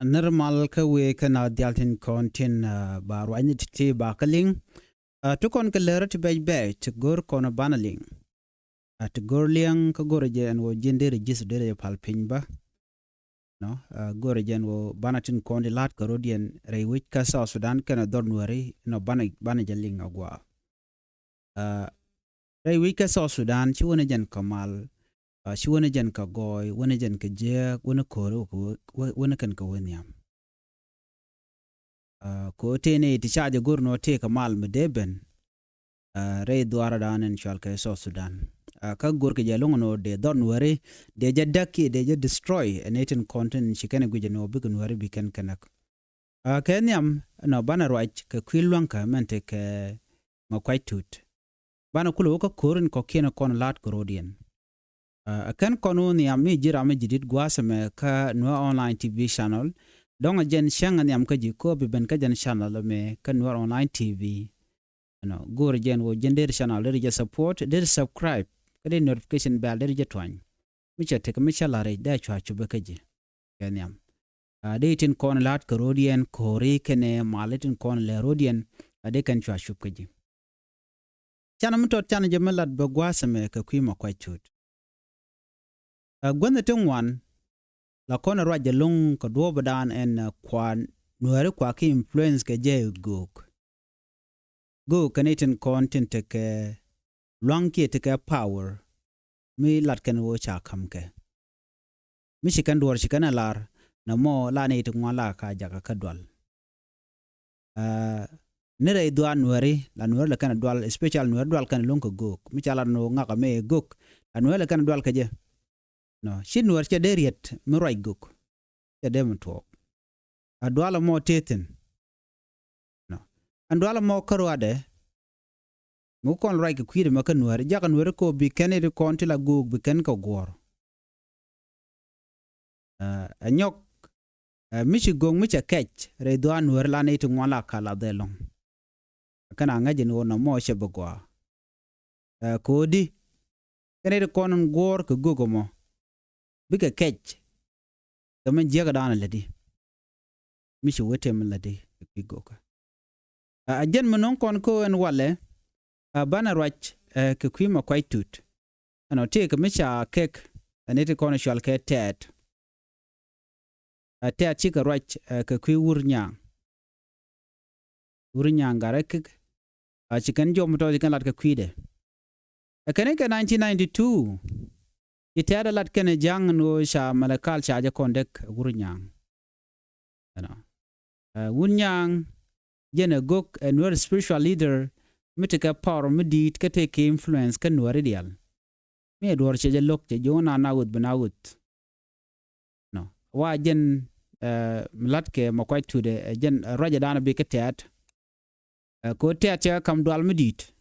Normal ka we kana dialtin kontin bar wani titi bakaling to kon ka lera to bay to gor kono banaling at gorliang ka gorje an wo jinde regis de palpin ba no gorje wo banatin kondi lat ka rodien rewit ka South Sudan kana dor nuari no bana jaling agwa rewit ka South Sudan chi wona jan kamal shi wona jan ka goy wona jan ka je wona koro wona kan ka woniam ko tene ti chaje gurno te kamal medeben rey duara danen shalka South Sudan ka gur ke jalong no de don wari de jadaki de destroy enetin content chikene guje no bigun wari biken kanak kenyam no bana right ka kwilwanka mente ke makwaitut bana kulo ka korin ko kena kon lat korodien kan kono ni ami jira me jidit gwasame ka no online TV channel donga jen shanga ni am ka ji ko bi ben ka jen channel me ka no online TV no gor jen wo jender channel der support der subscribe kade notification bell der jetwan mi chete ka mi chalare da chwa chuba ka ji kenyam dating kon lat korodien kori kene maletin kon le rodien ade kan chwa chuba ka ji chana mto chana jemelat ba gwasame ka kwima kwa chut gwanda tengwan la kona raja long ka duoba dan en kwan nuere kwa ki influence ke je go kaneten content ke long ki te power mi lat kan wo cha kam ke mi shikan duor shikan lar na mo la ne te ngwala ka jaga ka dwal nere duan nuere la nuere la kan dwal special nuere dwal kan long ko go mi chala no ngaka me go nuere la kan dwal ka je no shin nuer che deriet mi roi guk che dem to adwala mo teten no andwala mo karwade mu kon roi ku kwire maka nuer jaga nuer ko bi kenede konti la guk bi ken ko gor anyok michi gong micha kech re doan nuer la ne tu ngala kala delong kana ngaje no no mo che bogwa kodi kenede konon gor ko gugomo bika kech kamen jaga dana ladi mishi wote min ladi bigoka ajen menon kon ko en wale bana rach ke kwima kwaitut ano te ke misha kek anete kon shal ke tet tet chika rach ke kwi wurnya garek chicken jom to kan lat ke kwide kene ke 1992 itiada lat kene jang no sha malakal sha ja kondek wurnyang wunyang jene gok Nuer spiritual leader mitika power midit ka take influence kan Nuer ideal me dor che lok che jona na wud banawut no wa jen lat ke makwai tude jen raja dana be ketet ko tet kam dwal midit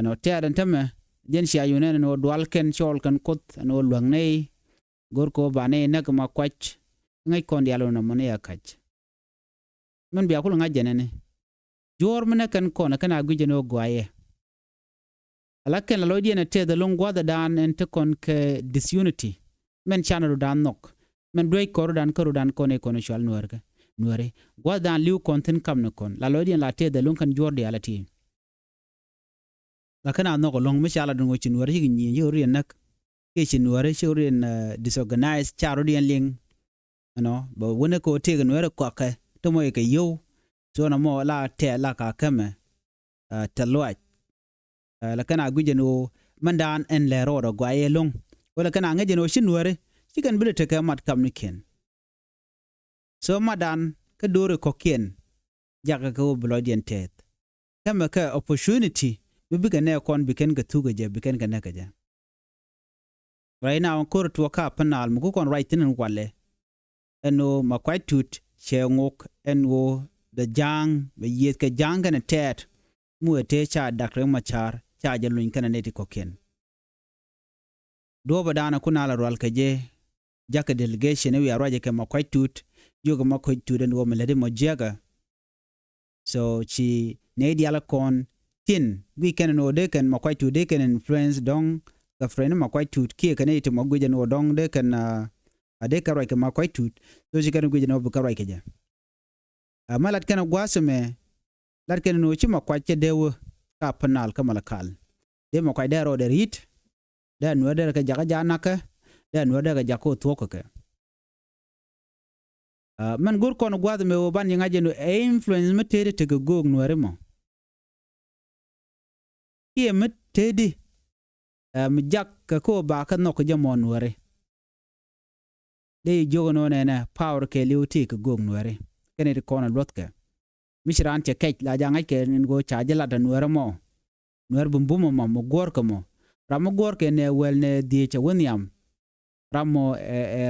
no tet antame jen sha yunen no dwal ken chol kan kot no lwangne gor ko bane nak ma kwach ngai kon dialo no mone yakach men biya kul ngajene ne jor mena kan kona kana guje no gwaye alaken la lodi na te the long gwada dan en te kon ke disunity men channel dan nok men doy kor dan kone shal nuerga nuere gwada liu konten kam ne kon la lodi la te the long kan jor de alati la kana no long mi shala dun wochin nuere yi yori nak ke chin nuere shori disorganized charodian ling no ba wona ko te nuere ko ka to mo ke yo so na mo la te la ka kame talwa la kana guje no mandan en le ro gwaye long wala kana ngaje no shinware chikan bile te ka mat kam niken so madan ka dore ko ken jaga ko blodien tet kama ka opportunity bibiga ne kon biken ga tuga je biken ga nakaja right now ko to ka panal mu kon right tin wale eno makwai tut chengok enwo the jang be yet ke jang na tet mu te cha dakre machar cha jalun kana neti koken do badana kuna la rwal keje jaka delegation we araje ke makwai tut jogo makwai tut en wo melede mo jaga so chi ne diala kon tin we can no de kan makwai tut de kan influence dong ka friend makwai tut ke kan ite mo guje no dong de kan ade ka roi ka ma kwai tut so shi kan gwe no bu ka roi ka ja malat kana gwasme lat kana no chi ma kwache dewo ka panal ka malakal de ma kwai dero de rit da nuer de ka jaga janaka da nuer de ka jako thoko ka man gur kono gwasme o ban yanga je no influence me tere te go nuer mo ye me tedi mi jak ka ko ba ka no ko jamo nuer de jogo no ne power ke liuti ka go nuer kene de kono lotka mishran che kech la janga ke ngo chaje la da nuer mo nuer bumbumo mo gor ko mo ramo gor ke ne wel ne die cha woniam ramo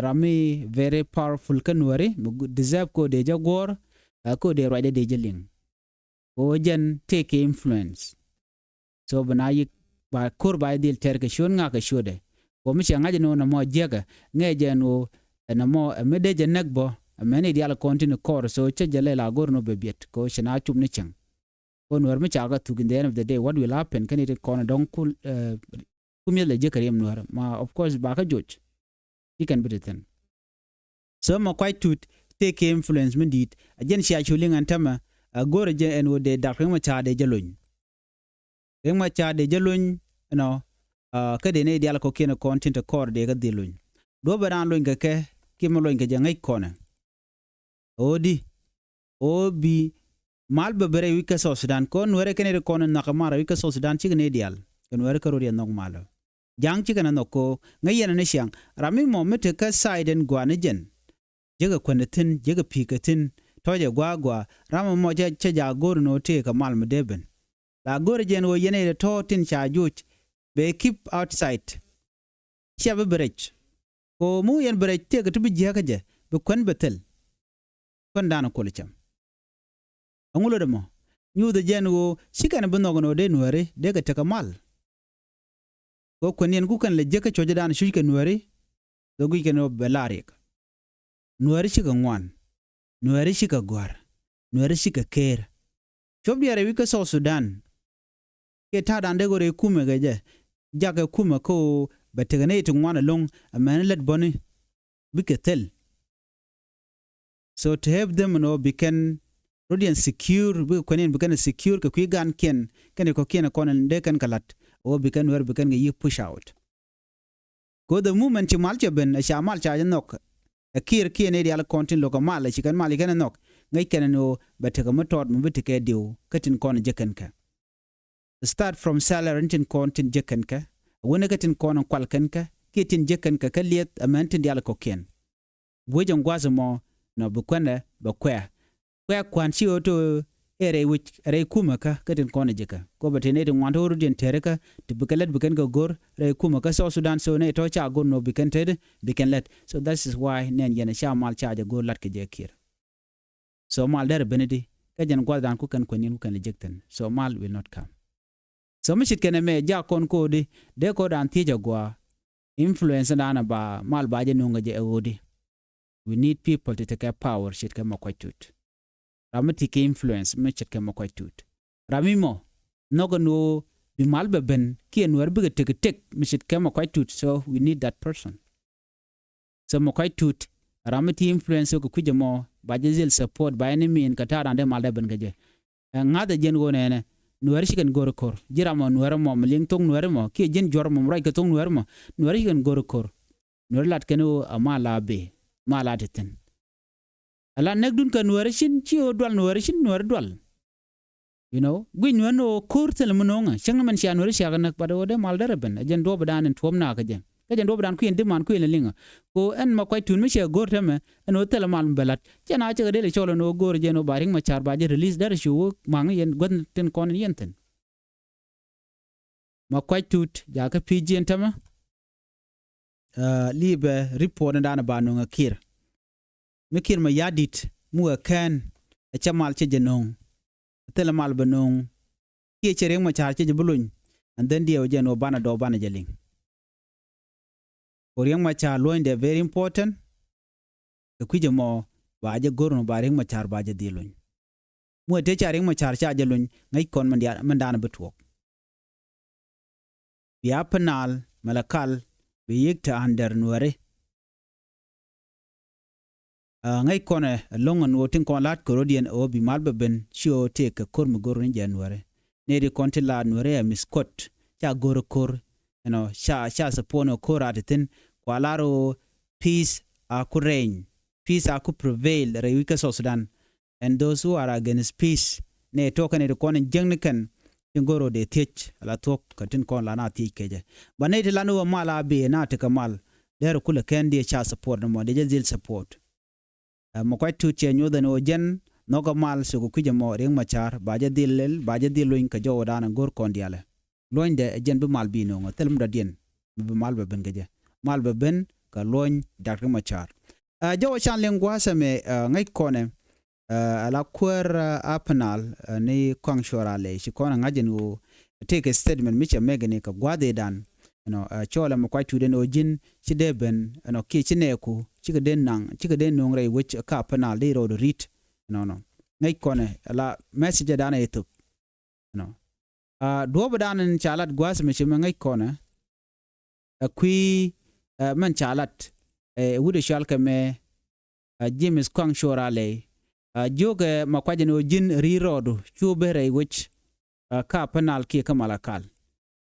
rami very powerful ka nueri deserve ko de jagor ko de roide de jeling o jen take influence so bana yi ba kur ba dil ter ke shon nga ka shode ko mi changa je no na mo jega nge je no na mo me de je nekbo amene dial continue kor so che jele la gor no bebiet ko shina chum ni chang ko nuer mi chaga to the end of the day what will happen can it kon don kul kumyele je kariem nuer ma of course ba ka joj he can be written so ma quite tut take influence min dit ajen shi achuling antama gor je en wo de dak ma cha de jelun ma cha de jelun no ka de ne dial ko kene content kor de ga dilun do baran lun ga ke kimo lun ga je ngai kona odi obi mal bebere wika so Sudan ko nuere kene ko na kamara wika so Sudan chi ne dial nuere ko ri nok malo jang chi kana noko ngayena ne siang rami mo mete ka siden gwanajen jega kwenetin jega pikatin toje gwagwa rama mo ja ja gor no te ka mal medeben la gor jen wo yene de to tin cha juch be keep outside shabe berech ko mu yen berech te ka tubi jeka je be kwen betel kon dana ko licham angulo demo nyu de jenwo sikana benogo no de nuere de ka taka mal ko kwenyen ku kan le jeka choje dan shuike nuere do gu ke no belarik nuere shika ngwan nuere shika gwar nuere shika ker chobi are wika so Sudan ke ta dan de gore kume geje jaga kuma ko betegane to ngwana long amen let boni biketel so to have them no becan rodian secure bu kwenen becan secure ka kwigan ken ko ken konen de kan kalat o becan wer becan yi push out go the moment you malche ben a shamal cha nok a kir ken dial content lo ka mal chi kan mal ken nok ngai ken no betega metod mu bitike diu katin kon jeken ka start from salary rentin content jeken ka wona katin kon kwal ken ka kitin jeken ka kaliet amantin dial ko ken bojan gwazamo no bukwene bakwa kwan chi oto ere wich re kuma ka katin kona jeka ko batene de ngwanto rudien tereka to bukalet bukan go gor re kuma ka so Sudan so ne to cha go no bukan ted bukan let so that is why nen yana sha mal cha ja go lat ke jekir so mal der benedi ka jan gwadan ku kan konin kan jekten so mal will not come so mi chit kene me ja kon ko de ko dan ti ja gwa influence dana ba mal ba je no je odi we need people to take power shit kama kwa tut ramati ke influence me shit kama kwa tut ramimo nogo no bi malbe ben ki enwer bi tek me shit kama kwa tut so we need that person so mo kwa tut ramati influence ko kujamo ba jezel support ba enemy en katara ande malde ben gaje ngada jen go nene nuer shiken gor kor jiramo nuer mo mling tong nuer mo ki jen jor mo rai ka tong nuer mo nuer shiken gor kor nuer lat kenu amala be malatitin ala negdun ka nuer shin chi o dwal nuer shin nuer dwal you know gwi nuer no kurtel munonga shang man sha nuer sha ganak bado de mal darben jen do badan en tom na ka jen do badan ku en diman ku en linga ko en ma kwai tun mi she gor teme en o tel mal belat jena cha de le cholo no gor jeno baring ma char baje release dar shu mang yen gon ten kon yenten ma kwai tut ja ka pijien tama libe report ndana ba no ngakir mikir ma yadit mu kan a chamal che jenong tele mal banong ki chere ma char che bulun and then dio jeno bana do bana jeling oriang ma char loin de very important ko kuje mo baje gorno baring ma char baje dilun mu te charing ma char cha jelun ngai kon man dana betuok ya penal malakal be yekta ander nuere ngai kone longan wotin kon lat korodien o bi malbe ben shio te ka kor mu gor ni januare ne di konti la nuere miskot cha gor kor sha sapono koratitin kwalaro peace ku reign peace ku prevail rewika so Sudan and those who are against peace ne token ne kon jengnikan ngoro de tech la tok katin kon la na ti keje banete lanu mala be na te kamal der kula kendi cha support no de jil support mo kwai tu che nyu da no jen no ko mal su ku je mo ring machar baje diluin ka jo da na gor kon diale loin de jen bu mal bi no ngotel da dien bu mal be ben geje mal be ben ka loin dak machar jo chan lengwa sa me ngai kone ala kwer apnal ni kwang shorale shi kona ngajin wo take a statement micha megane ka gwade dan chola mo kwai tude no jin chideben ki chineku chikaden nang chikaden nongre which ka apnal de road rit ngai kone ala message dan etuk do badan chalat gwas me chima ngai kone man chalat wude shalka me James kwang shorale joge makwaje no jin rirodo chubere which ka penal ki kamalakal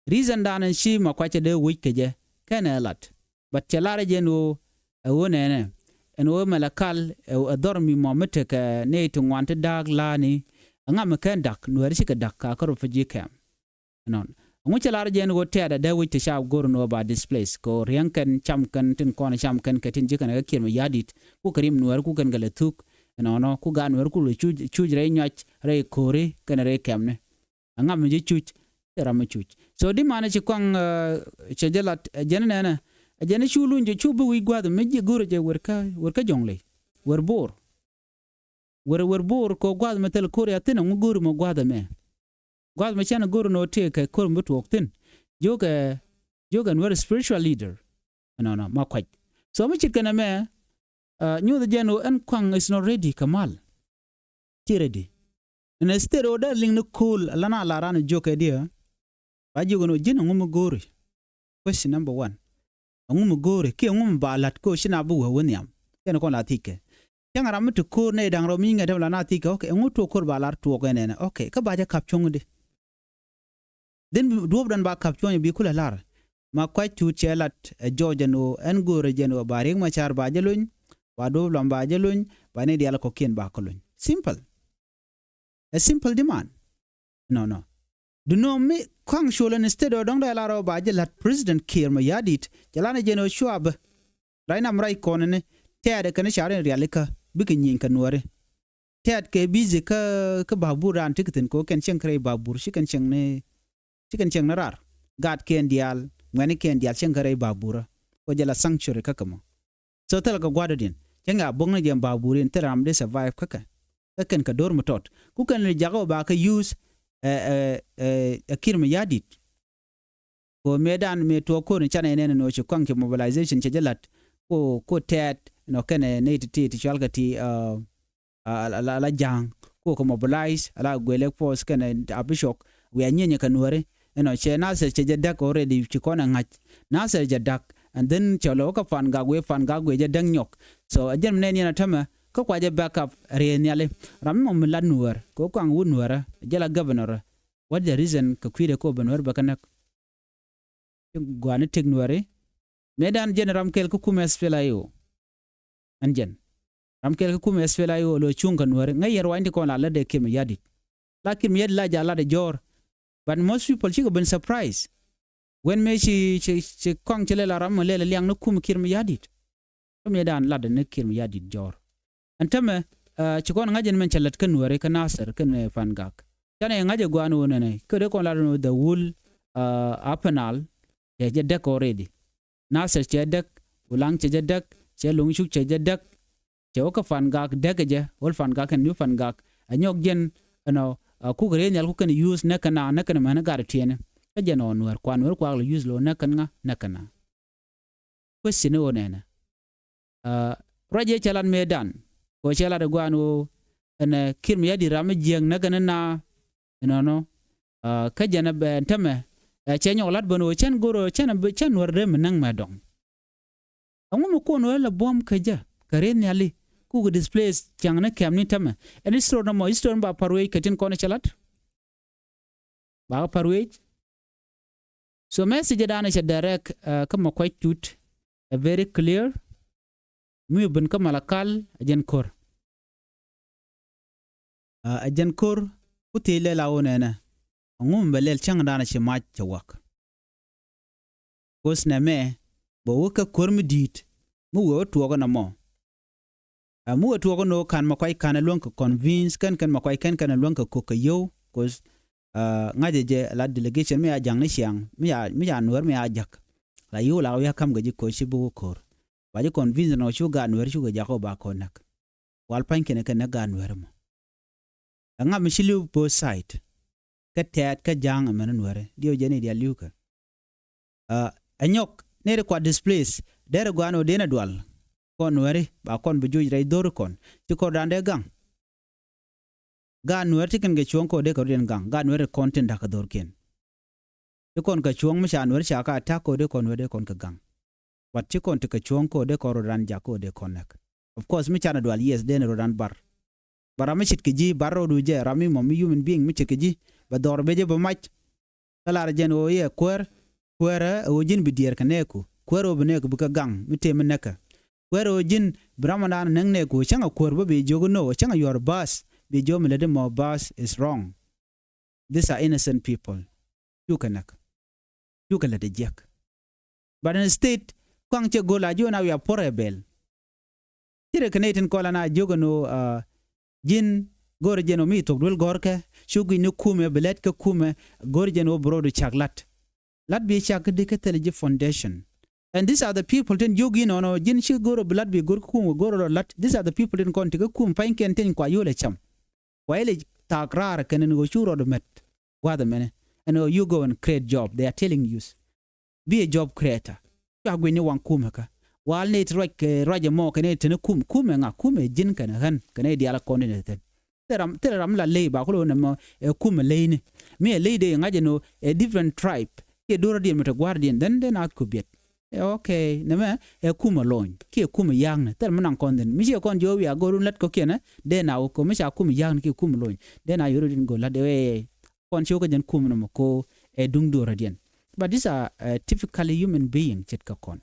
reason danan shi makwaje de wikeje kenelat but chalare jeno wonene en wo malakal adormi momete ka ne to wante dag lani ngam ken dak no rishi ka dak ka karo faji kam non ngu chalare jeno go teda de wite sha gorno ba displace ko riankan chamkan tin kon chamkan katin jikana ka kirma yadit ku karim nuer ku kan galetuk no ku gan wer ku chuj re nyach re kore kan re kemne ngam je chuj ram chuj so di mana ci kwang chejelat jenena jene chulun je chubu wi gwad me je goro je werka jongle wer bor ko gwad metel kore atina ngu goro mo gwad me chana goro no te ka kor mbutu oktin joga wer spiritual leader no ma kwaj so mi chikana me new the jeno en kwang is not ready kamal ti ready and instead of that ling no cool lana larana joke dia ba jogo no jeno ngum gore question number 1 ngum gore ke ngum balat ko shina bu woniam ken ko la tike yangara mutu ko ne dang ro mi ngade la na tike okay nguto ko balar to ko ne okay ka baje kapchong de den do dan ba kapchong bi kula lar ma kwai tu chelat jojeno en gore jeno baring ma char baje luñ wado lamba jelun bane diala ko kien ba kolun simple a simple demand no do no me kwang sholen instead of dong la ro ba jelat president kir ma yadit jalana jeno shuab raina mrai konene teade kan share realika bikin yin kan wore tead ke bizi ka baburan tikitin ko ken chen kre babur shi kan chen narar gat ken dial ngani ken dial chen kre babura ko jala sanctuary kakamo so tel ka gwadadin kenga bongna jem baburin teram de survive kaka ken ka dor mutot ku kan le jago ba ka use kirma yadit ko medan me to ko ni chana ene no chi kwang mobilization che jalat ko tet no ken ne ti chalga ti la jang ko mobilize ala gwele force ken abishok we anyenye kanware che nase che jadak already chi kona ngach nase jadak and then chalo ka fan gagwe je dang nyok so ajem ne ni na tama ko kwaje backup re nyale ram mo milan nuer ko kwang wun nuer jala governor what the reason ka kwire ko benwer bakana gwane tek nuere medan general kel ko kumes felayo anjen ram kel ko kumes felayo lo chunga nuer ngayer wandi ko la de kim yadi lakin yad la jala de jor but most people chigo been surprised when me she kwang chele la ram le liang no kum kirm yadit me dan la de ne kirm yadit jor antame chikon ngajen men chalat kan wore kan nasar kan fangak tane ngaje gwanu ne ko de kon la no the wool apanal je jedek already nasar jedek ulang jedek che lung shuk jedek che o ka fangak degeje wol fangak kan new fangak anyok gen no ku gre nyal ku kan use ne kana man gar tiene jeno nuer kwa lo use lo nakana question o nena raje chalan medan ko chala de gwanu en kirm yadi ram jeng nakana na no ka jana be tame chenyo lat bono chen goro chen nuer de menang madong ngum ko no la bom kaja karen yali ku displace chang na kem ni tama any store no mo store ba parwe ketin kono chalat ba parwe so message dana cha direct kama quite tut a very clear mu ben kama lakal ajen kor ajen kor kutile lawonena ngum belel chang dana chi ma chawak kos na me bo woka kor mi dit mu wo tuogo na mo mu wo tuogo no kan makwai kan lon ko convince kan makwai kan lon ko yo kos ngaje je la delegation me ajang ni siang mi ya nuer me ajak la yo la ya kam gaji ko shi bu kor ba ji convince no shuga nuer shuga jako ba ko nak wal pan kene kan ga nuer mo nga mi shilu bo site ka tet ka jang men nuer dio je ni dia liuka anyok ne ko displace dere gwano dena dwal kon nuer ba kon bu juj ray dor kon ti ko dande gang ga nuer tiken ge chuong ko de ko den gang ga nuer content da ka dor ken ti kon ka chuong mi sha nuer sha ka ta ko de kon nuer de kon ka gang wat ti kon ti ka chuong ko de ko ran ja ko de konek of course mi chana dwal yes den ran bara mi chit ji baro du je rami mo mi human being mi chit ji ba dor be je ba mach kala jen o ye kwer o jin bi dier kaneku kwero bene ko buka gang mi tem neka kwero jin bramana nang ne ko changa korbo be jogo no changa your boss be jo mi lede mo boss is wrong. These are innocent people. You can let the jack. But instead, kwang che gola jo na we are poor rebel. Tire Canadian kola na jogo no jin gor jeno mi to dul gorke shugi no kume belet ke kume gor jeno brodo chaklat. Lat be chak de keteleje foundation. And these are the people ten yogi no jin shi goro blood be gor kum goro lat. These are the people ten kon te kum pain ken ten kwa yole cham. Kwa ile takrar kenen go shuro do met. Wada mene. And you go and create job. They are telling you. Be a job creator. Ya gwe ni wan kum ka. Wal net raja mo kene ten kum nga kume jin kana han kene di ala konne ten. Teram la lay ba ko na mo kum lay ni. Me lay de ngaje no a different tribe. Ke dora di meta guardian then out kubet. Okay, nema kuma loin. Ki kuma yang tel manang konden. Mi je kon jo wi agorun lat ko kena de na ko mi sha kuma yang ki kuma loin. De na yoro din go la de kon cho ko jen kuma no ko dung do radian. But these are typically human being chet ka kon.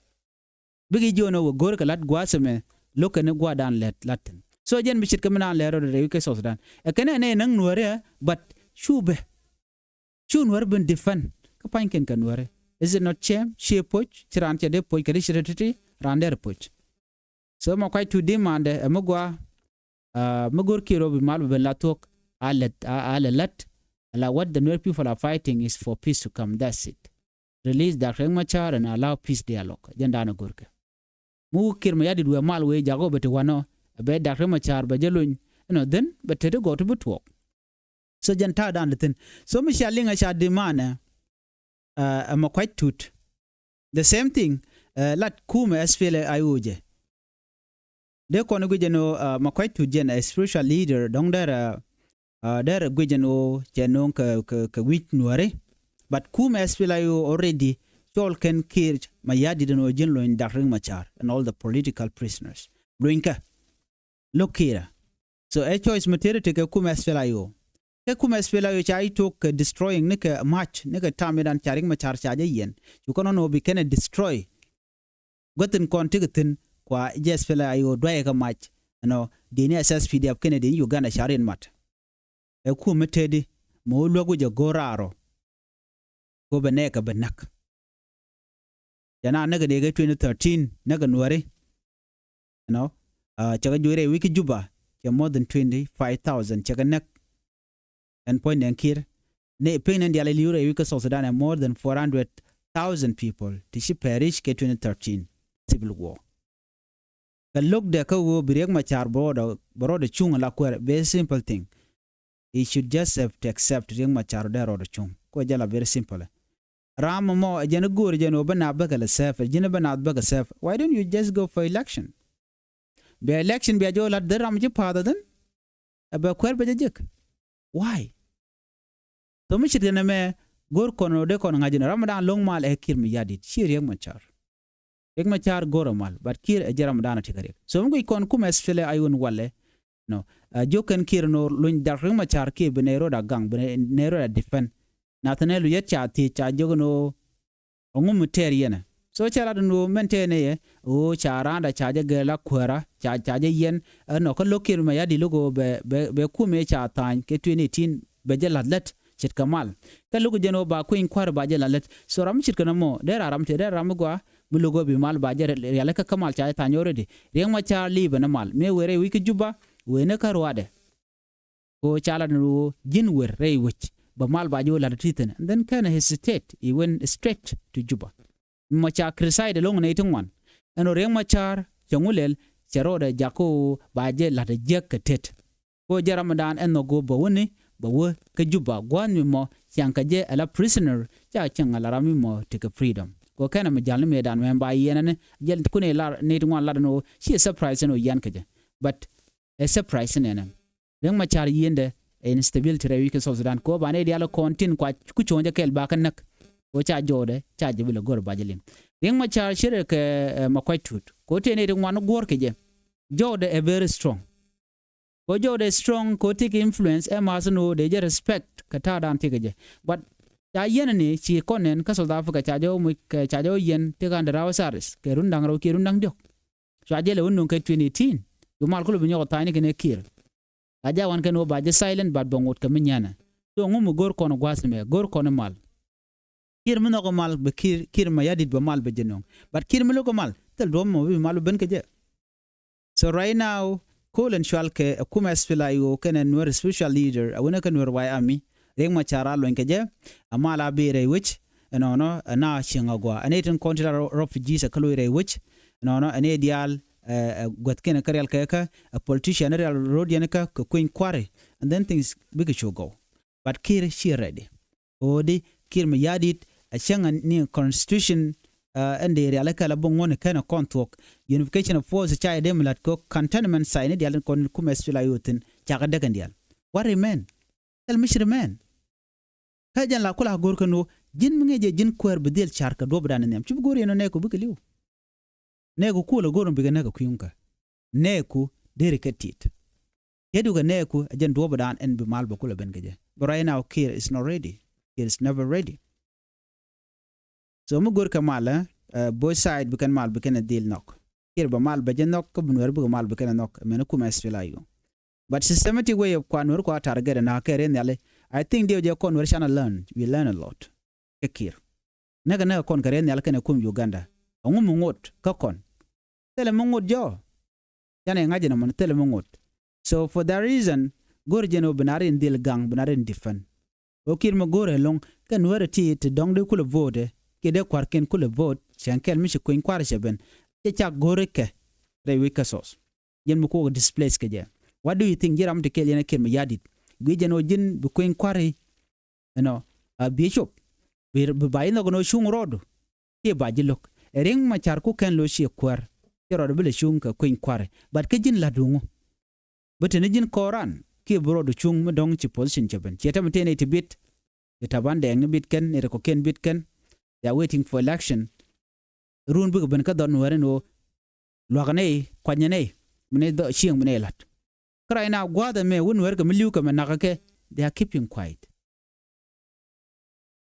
Bigi jo no gor ka lat gwaseme loka ne gwa dan latin. So jen mi chet ka mana lero de ke so dan. E kene ne nang nuere but shube. Shun wer ben defend ka panken kan nuere. Is it not shame? She poach, Chirantia de poach, Kadishatity, Rander poach. So ma quite to demand a Mugwa Mugurki Robi Malbu Latok, I'll let what the Nuer people are fighting is for peace to come. That's it. Release Dr. Machar and allow peace dialogue. Jandana Gurka. Mukir Mayadi were Malway Jago but wano, a bed Dr. Machar Bajalun, then, but to go to but walk. So Janta down the thing. So Michaling I shall demand. Quite tut. The same thing, lat kume SPL ayuje. De kono gujeno quite tut jen a spiritual leader dong der gujeno jenon ka wit nuare. But kume SPL ayu already chol ken kirch mayadi no jen lo in Dr. Machar and all the political prisoners. Luinka. Look here. So a choice material take a kume SPL ayu. Ke kuma spela yo chai tok destroying nika match nika tamidan charing ma char chaje yen you kono no be can destroy goten kon tigatin kwa je spela yo dwaye ka match no dini SSPD of Kennedy Uganda sharin mat e kuma tedi mo logo je goraro ko beneka benak jana naga de 2013 naga nuare chaga jure wiki juba more than 25,000 chaga nak and point and kir ne pain and yale liure wika South Sudan and more than 400,000 people to she perish ke 2013 civil war. The look de ka wo birek machar brodo chung la kwere very simple thing. He should just have to accept ring machar de rodo chung. Ko jala very simple. Ram mo jeno gur jeno bana bagala sef jeno bana baga sef. Why don't you just go for election? Be election be jo la de ram je pada den. Aba kwer be jek. Why? So much it me gor kono de kono ngajina Ramadan long mal e kirmi yadit shiri machar. ek ma char goro mal but kir e jaram dana tikare so ngi kon kuma sfele ayun walle no joken kir no luñ dar ma char ke benero da gang benero da defen natanelu yetcha ti cha jogono ngum ter yena so chala no mentene ye o charanda chaje gela kwera chaje yen no ko lokir ma yadi logo be kume cha tan ke 2018 be jeladlet chit kamal ka lugu jeno ba kuin kwar ba jelalet so ram chit kana mo der aram te der ram gwa mu logo bi mal ba jer yale ka kamal cha tan yoredi reng ma cha li bana mal me were wiki juba we ne karwade ko chala no jin wer rei wich ba mal ba jo la titen and then kind of hesitate he went straight to juba ma cha criticize long ne tungwan eno reng ma char changulel cheroda jako ba je la de jekatet ko jaramadan eno go bo woni ba wo ka juba gwan mi mo chanka je ala prisoner cha changa la rami mo take freedom ko kana me jalni me dan men ba yenane jel kune la ne tungwan la no she surprise no yan kaje but a surprise ne reng ma char yende instability re wike so Sudan ko ba ne dialo kontin kwa ku chonja kel ba kan nak ko cha jode cha jibile gor bajelin reng ma char shire ke makwatut ko tene de wan gor ke je jode a very strong ko jode strong ko take influence e masno de je respect ka ta dan take je but cha yen ni chi konen ka South Africa cha jo mu ke cha jo yen te kan darawa saris ke rundang ro ke rundang dok cha je le wonnun ke 2018 yo mal ko be nyoto tani ke ne kir aja wan ken ba je silent but bongot ka minyana to ngum gor kono gwasme gor kono mal kir mo ko mal be kir ma yadit ba mal be jenong but kir mo ko mal tel do mo be mal ben ke je so right now Colin Shalke kuma spila yo ken Nuer special leader awona ken Nuer wai ami reng ma chara lo ke je amala be re which no na shingagwa anetin consular refugees a kalore which no ane dial got ken karel ka a politician real road yanaka ko queen kware and then things big show go but kir she ready odi kir ma yadit a changa ni constitution and the real kala bongon kana kontok unification of force cha dem lat ko cantonment sign dial kon kuma spila yotin chaga daga dial what remain tell me remain kajan la kula gor kano jin mu ngeje jin kwer bedel charka do bdan nem ci gor yeno ne ko bukliw ne ko kula gorum biga ne ko kuyunka ne ko dere katit yedu ga ne ko ajen do bdan en bi mal bakula ben gaje but right now Kir is not ready. Kir is never ready. So mu gor kamala both side bikan mal bikan deal nok Kir ba mal bajen nok ko bunwer bu mal bikan nok men ko mesfilayo but systematic way of kwanur ko target na kere nyale I think they je kon shall learn we learn a lot Kir naga na kon kere nyale kana kum Uganda ngum ngot ka kon tele mungot jo yana ngaje na mon tele mungot so for that reason gor jeno binarin dil gang binarin different o Kir mo gore long kan werati te dong de kula vote ke de kwarken kula vote chankel mi ko kwar sheben ke cha gore ke re wika sos yen mo ko displace ke je what do you think jiram de kel yana Kir mo yadit gwi jeno jin bu ko kwari a bishop bir bay no no shung rodo ke ba jilok ring ma char ku ken lo shi kwar kero de bele shung ka kuin kware but ke jin ladungu but ne jin koran ke bro do chung mo dong ci position cheben cheta mtene ti bit tabande ng bit ken ne ko ken bit ken they are waiting for election run bu ben ka don ware no lo ganei kwanyane mne do shiang mne lat kray na gwada me won wer ga miliu ka men nakake they are keeping quiet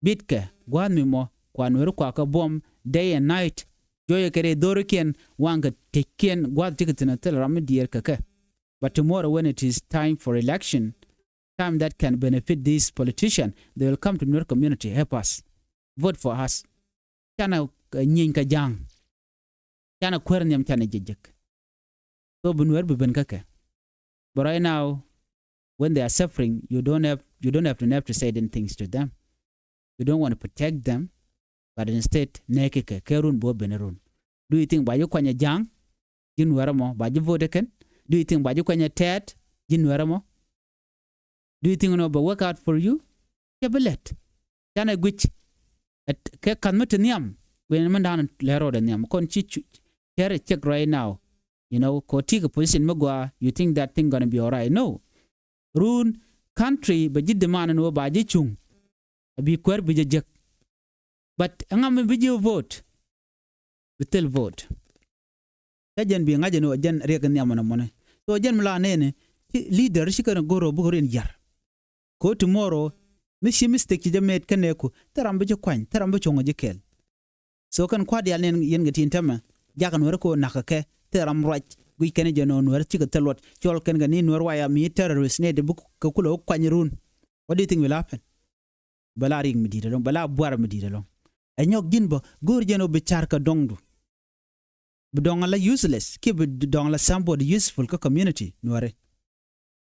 bit ke gwad mi mo kwan wer kwa ka bom day and night joye kere doroken wanga teken gwad tiketina tel ram dier kake but tomorrow when it is time for election time that can benefit this politician they will come to Nuer community help us vote for us kana nyinka jang kana kwernyam kana jejek so bunwer ben kake but right now when they are suffering you don't have to say things to them you don't want to protect them but instead nekeke kerun bo benerun do you think ba yo kwanya jang jin weramo ba ji vote ken do you think ba ji kwanya tet jin weramo do you think no ba work out for you kebelet kana gwich ke kan mutniam when man dan lero da niam kon chi here check right now ko take a position magwa you think that thing gonna be all right no run country ba ji demand no ba ji chung abi kwer bi jek but ngam video vote bitel vote jen bi ngaje no jen reken nyamana mone so jen mla nene leader shikana goro bugorin yar ko tomorrow mi shi mistake je met kane ku tarambe je kwan tarambe chongo je kel so kan kwadi alen yen gatin tama jakan wer ko nakake taram raj gui kene je no wer chika telot chol ken ga ni Nuer waya mi terrorist ne de bu ko kulo kwanyirun. What do you think will happen? Bala ring mi didalong bala buar mi didalong anyok jinbo gor jeno be charka dongdu bedong la useless ke bedong la somebody useful ka community Nuer.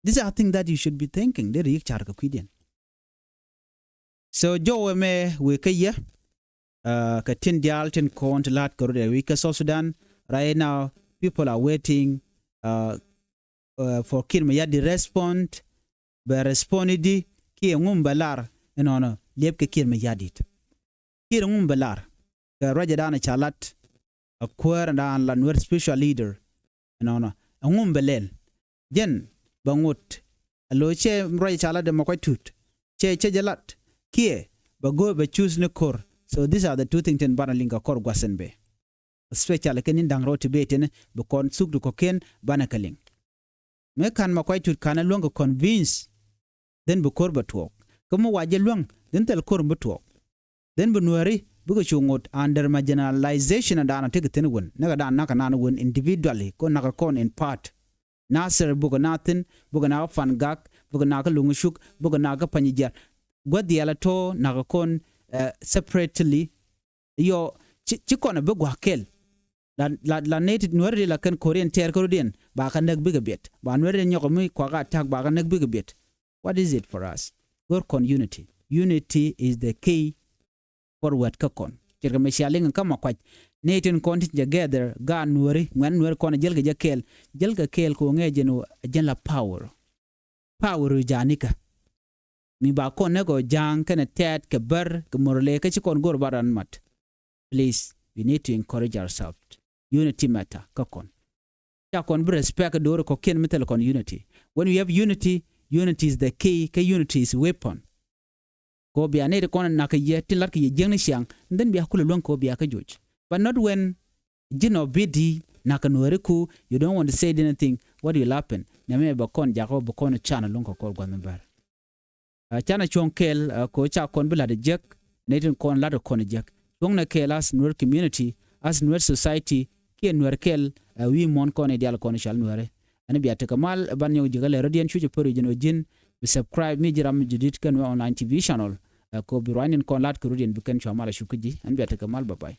These are things that you should be thinking. They rik charka kwidien. So jo me we kaya ka tin dial tin kont lat ko de we ka South Sudan right now people are waiting for Kirmaya to respond be respondedi ki ngum balar enono lep ke Kirmaya dit ki ngum balar ka rajadana chalat a queer and la Nuer special leader enono ngum belel jen bangut alo che mroy chalat de makoy tut che jalat ki ba go be choose ne kor. So these are the two things in banalinga kor gwasenbe especially kenin dang roti beten be kon sugdu ko ken banakaling me kan makoy tut kana longa convince then be kor batwok komo waje long then tel kor batwok then be Nueri bugo chungot under marginalization and ana take ten won naga dan naka nan won individually ko naka kon in part nasser bugo natin bugo na fan gak bugo naka lungushuk bugo naka panyijar gwadi ala to naka kon separately yo chikona be gwakel la native Nuer la kan Korean ter Korean ba kan nak biga bet ba Nuer nyoko mi kwa ga tag ba kan nak biga bet. What is it for us? Work on unity. Unity is the key for what ka kon kirga me shaling kama kwaj native content together ga Nuer ngwan Nuer kon jelga kel ko ngeje no la power janika mi ba kon nego jang kana tet ke bar ke morle ke kon gor baran mat. Please, we need to encourage ourselves. Unity matter kakon ya kon be respect do ko ken metal kon unity. When we have unity is the key. Unity is weapon ko bi ane kon na ka ye tilar ki jeng siang then bi akulu lon ko bi aka joj but not when jino bidi na ka Nuer ku you don't want to say anything. What will happen na me ba kon jago ba kon channel lon ko gwan bar chana chonkel ko cha kon bila de jek netin kon la de kon jek long na kelas Nuer community as Nuer society ki Nuer kel wi mon kon e dial kon shal Nuer ani biya te kamal ban yo jigale radian chuche poro jino jin be subscribe mi jiram judit kan online TV channel ko bi ranin kon lat ko rudin bukan chamala shukuji ani biya te kamal bye bye.